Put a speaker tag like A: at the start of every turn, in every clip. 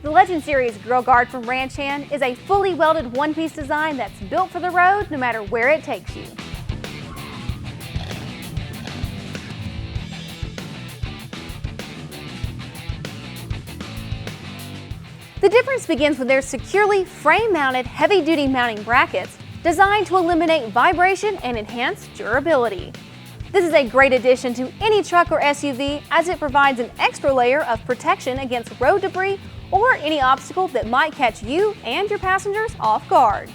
A: The Legend Series Grille Guard from Ranch Hand is a fully welded one-piece design that's built for the road no matter where it takes you. The difference begins with their securely frame-mounted heavy-duty mounting brackets designed to eliminate vibration and enhance durability. This is a great addition to any truck or SUV as it provides an extra layer of protection against road debris or any obstacle that might catch you and your passengers off guard.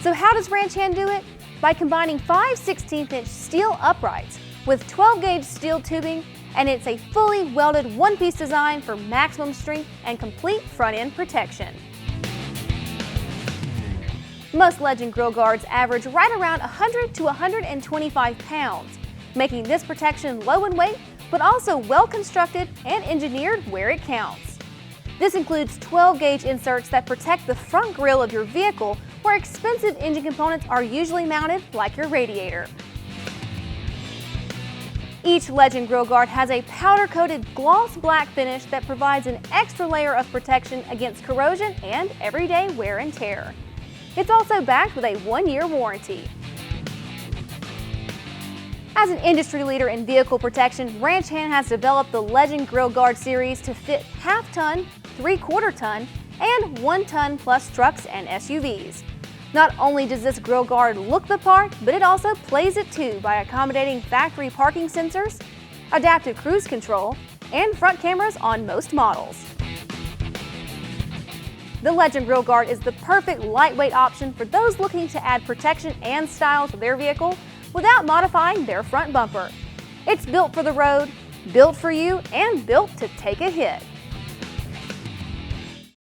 A: So how does Ranch Hand do it? By combining 5 16-inch steel uprights with 12-gauge steel tubing, and it's a fully welded one-piece design for maximum strength and complete front-end protection. Most Legend Grille Guards average right around 100 to 125 pounds, making this protection low in weight but also well constructed and engineered where it counts. This includes 12-gauge inserts that protect the front grille of your vehicle where expensive engine components are usually mounted, like your radiator. Each Legend Grille Guard has a powder-coated gloss black finish that provides an extra layer of protection against corrosion and everyday wear and tear. It's also backed with a 1-year warranty. As an industry leader in vehicle protection, Ranch Hand has developed the Legend Grille Guard series to fit half-ton, 3/4-ton, and 1-ton plus trucks and SUVs. Not only does this grille guard look the part, but it also plays it too by accommodating factory parking sensors, adaptive cruise control, and front cameras on most models. The Legend Grille Guard is the perfect lightweight option for those looking to add protection and style to their vehicle without modifying their front bumper. It's built for the road, built for you, and built to take a hit.